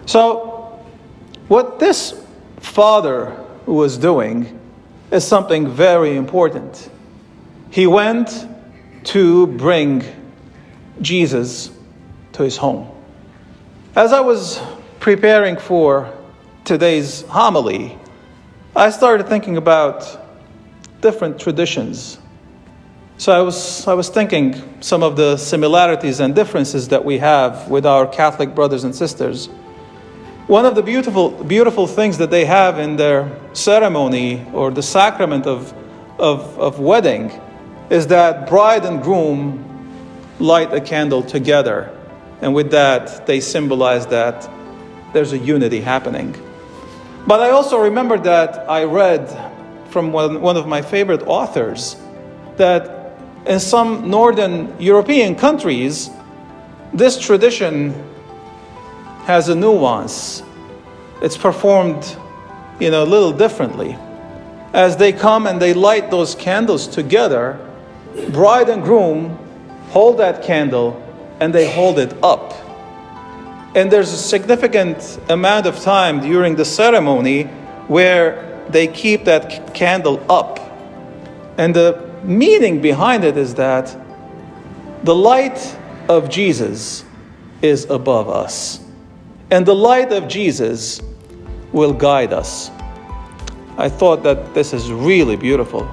So, what this father was doing is something very important. He went to bring Jesus to his home. As I was preparing for today's homily, I started thinking about different traditions. So I was thinking some of the similarities and differences that we have with our Catholic brothers and sisters. One of the beautiful things that they have in their ceremony or the sacrament of wedding is that bride and groom light a candle together. And with that, they symbolize that there's a unity happening. But I also remember that I read from one of my favorite authors that in some northern European countries, this tradition has a nuance. It's performed, a little differently. As they come and they light those candles together, bride and groom hold that candle and they hold it up. And there's a significant amount of time during the ceremony where they keep that candle up. And the meaning behind it is that the light of Jesus is above us. And the light of Jesus will guide us. I thought that this is really beautiful.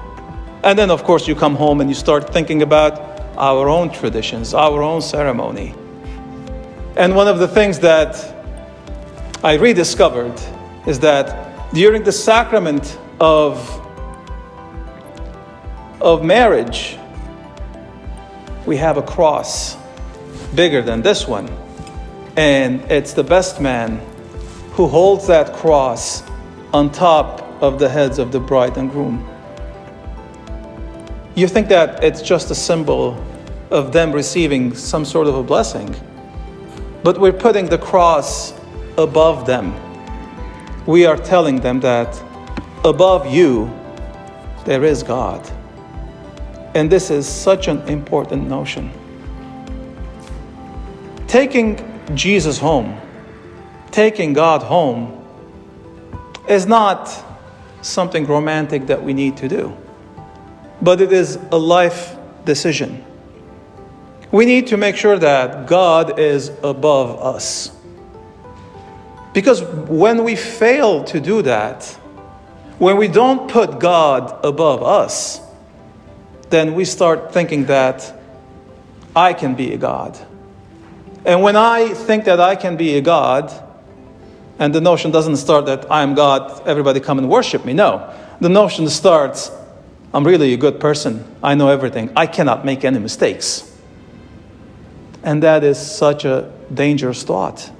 And then, of course, you come home and you start thinking about our own traditions, our own ceremony. And one of the things that I rediscovered is that during the sacrament of marriage, we have a cross bigger than this one. And it's the best man who holds that cross on top of the heads of the bride and groom. You think that it's just a symbol of them receiving some sort of a blessing. But we're putting the cross above them. We are telling them that above you, there is God. And this is such an important notion. Taking Jesus home, taking God home, is not something romantic that we need to do. But it is a life decision. We need to make sure that God is above us. Because when we fail to do that, when we don't put God above us, then we start thinking that I can be a God. And when I think that I can be a God, and the notion doesn't start that I'm God, everybody come and worship me. No. The notion starts, I'm really a good person. I know everything. I cannot make any mistakes. And that is such a dangerous thought.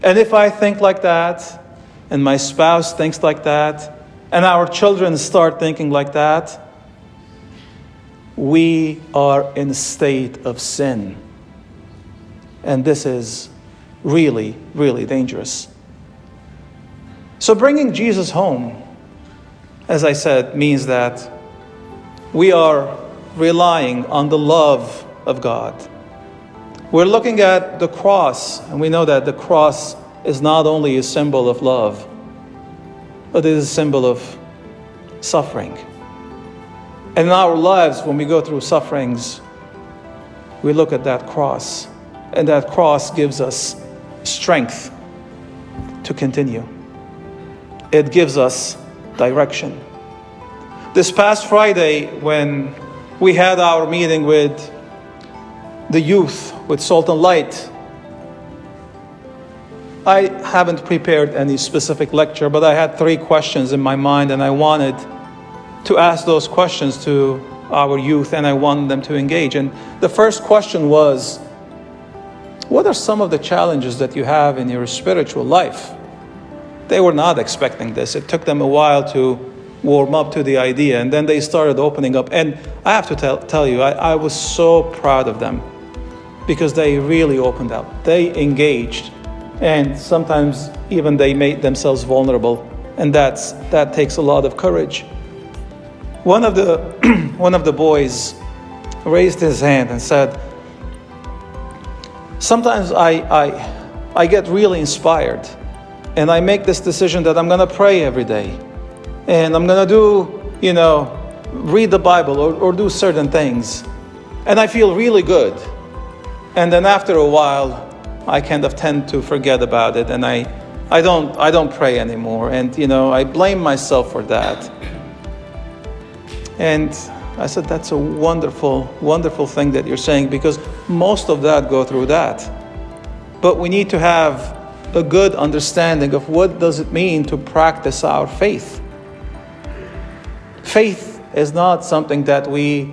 And if I think like that, and my spouse thinks like that, and our children start thinking like that, we are in a state of sin. And this is really, really dangerous. So bringing Jesus home, as I said, means that we are relying on the love of God. We're looking at the cross, and we know that the cross is not only a symbol of love, but it is a symbol of suffering. And in our lives, when we go through sufferings, we look at that cross, and that cross gives us strength to continue. It gives us direction. This past Friday, when we had our meeting with the youth, with Salt and Light, I haven't prepared any specific lecture, but I had 3 questions in my mind, and I wanted to ask those questions to our youth, and I wanted them to engage. And the first question was, what are some of the challenges that you have in your spiritual life? They were not expecting this. It took them a while to warm up to the idea, and then they started opening up. And I have to tell you, I was so proud of them, because they really opened up. They engaged, and sometimes even they made themselves vulnerable, and that takes a lot of courage. One of the boys raised his hand and said, sometimes I I get really inspired. And I make this decision that I'm going to pray every day. And I'm going to do, read the Bible or do certain things. And I feel really good. And then after a while, I kind of tend to forget about it. And I don't pray anymore. And, I blame myself for that. And I said, that's a wonderful, wonderful thing that you're saying, because most of that go through that. But we need to have a good understanding of what does it mean to practice our faith. Faith is not something that we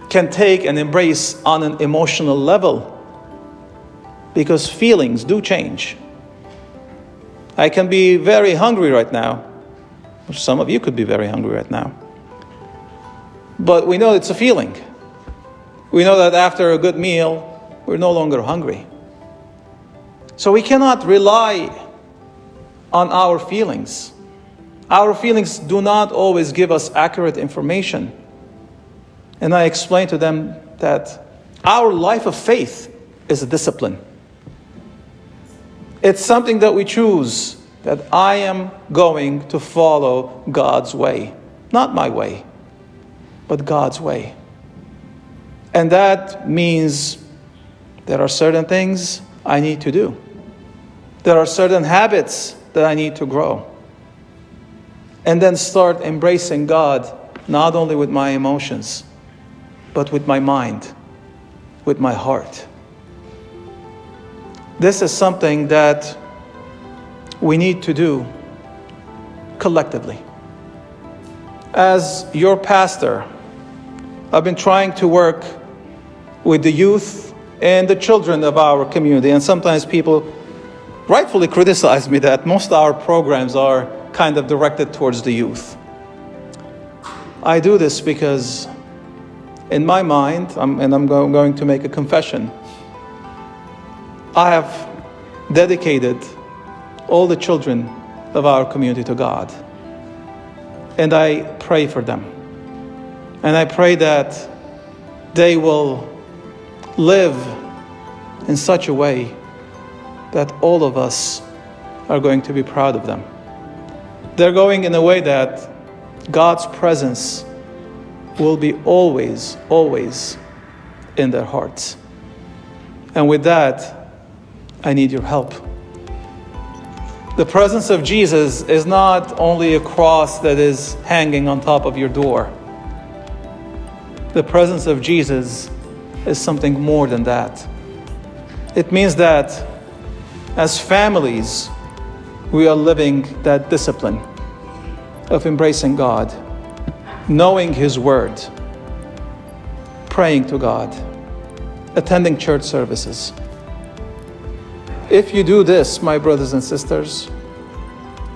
can take and embrace on an emotional level, because feelings do change. I can be very hungry right now. Some of you could be very hungry right now. But we know it's a feeling. We know that after a good meal, we're no longer hungry. So we cannot rely on our feelings. Our feelings do not always give us accurate information. And I explained to them that our life of faith is a discipline. It's something that we choose, that I am going to follow God's way. Not my way, but God's way. And that means there are certain things I need to do. There are certain habits that I need to grow. And then start embracing God, not only with my emotions, but with my mind, with my heart. This is something that we need to do collectively. As your pastor, I've been trying to work with the youth and the children of our community. And sometimes people rightfully criticize me that most of our programs are kind of directed towards the youth. I do this because in my mind, I'm going to make a confession, I have dedicated all the children of our community to God. And I pray for them. And I pray that they will live in such a way that all of us are going to be proud of them. They're going in a way that God's presence will be always, always in their hearts. And with that, I need your help. The presence of Jesus is not only a cross that is hanging on top of your door. The presence of Jesus is something more than that. It means that as families, we are living that discipline of embracing God, knowing His Word, praying to God, attending church services. If you do this, my brothers and sisters,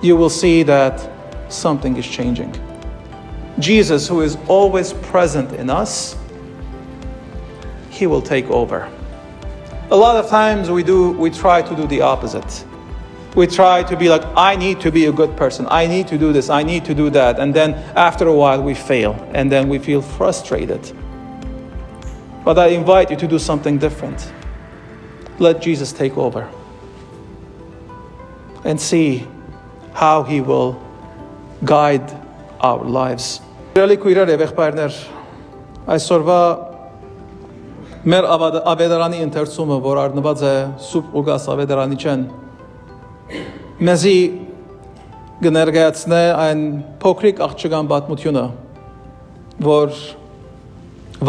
you will see that something is changing. Jesus, who is always present in us, He will take over. A lot of times we try to do the opposite. We try to be like, I need to be a good person. I need to do this. I need to do that. And then after a while we fail. And then we feel frustrated. But I invite you to do something different. Let Jesus take over. And see how He will guide our lives. Այսօրվա մեր ավետարանի ընթերցումը, որ առնված է Սուրբ Ղուկաս ավետարանի չեն, մեզի կներկայացնե այն փոքրիկ աղջկան պատմությունը, որ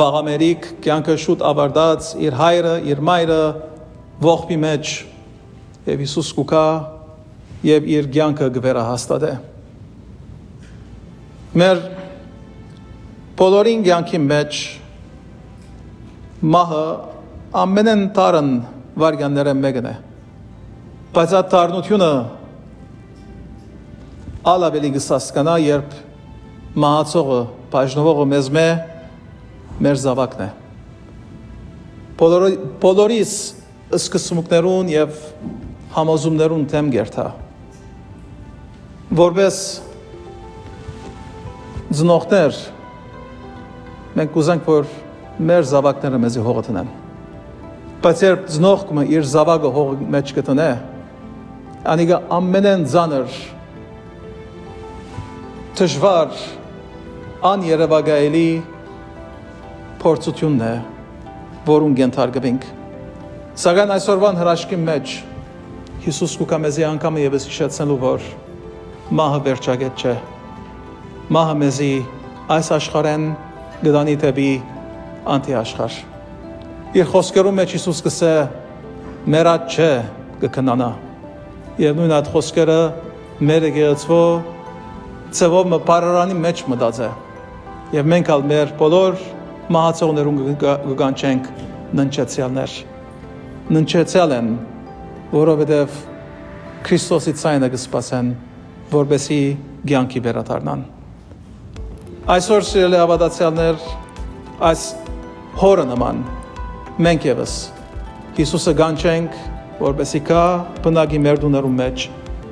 վաղամերիկ կյանքը շուտ ավարտած, իր հայրը, իր մայրը ողբի մեջ եւ Հիսուս կուքա եւ իր կյանքը կվերահաստատե։ Մեր բոլորին կյանքի մեջ մահը ամենեն տարն վարգանները մեկն է, բայց այդ տարնությունը ալավելի գսասկանա, երբ մահացողը, բաժնվողը մեզ մեր զավակն է։ Բոլորիս սկսմուկներուն եւ համոզումներուն թեմ գերթա, որպես ծնողներ մենք կուզենք, որ մեր զավակները մեզի հողը տնեն, Բայց երբ ծնողքը իր զավակը հողի մեջ կտնե, անիկա ամենեն ծանր, դժվար, աներևակայելի փորձությունն է, որուն ենթարկվենք։ Սակայն այսօրվան հրաշքի մեջ Հիսուս կուկա մեզի անգամ եւս հիշեցնելու, որ մահը վերջագետ չէ։ Մահը մեզի այս աշխարհեն գտանի դեպի անտիաշխարհ։ Իր խոսքերում մեջ Հիսուս կսե մերած չէ կքնանա։ Եվ նույն այդ խոսքերը մեր եկեղեցվո ծևով մպարարանի մեջ մտած է։ Եվ մենք ալ մեր բոլոր մահացողներուն կկանչենք ննչեցյալներ։ Ննչեցյալ են, որովհետև Քրիստոսի ցայնը կսպասեն, որբեսի կյանքի վերադառնան։ Այսօր սիրելի հավատացյալներ, այս հորը նման մենք եւս Հիսուսը կանչենք, որբեսի կա բնակի մեր դուներում մեջ,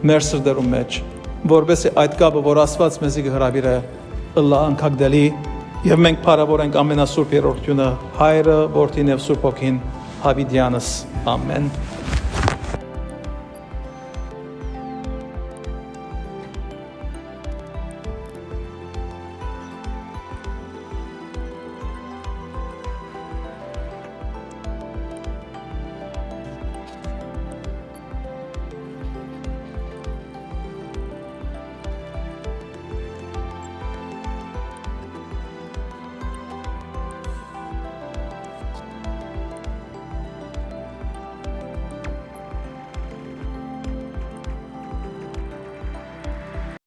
մեր սրտերում մեջ, որբեսի այդ կապը, որ Աստված մեզի կհրավիրե, ըլլա անկագդելի, եւ մենք փառավորենք ամենասուրբ երրորդյունը, Հայրը, Որդին եւ Սուրբ Հոգին, Հավիդյանս, ամեն։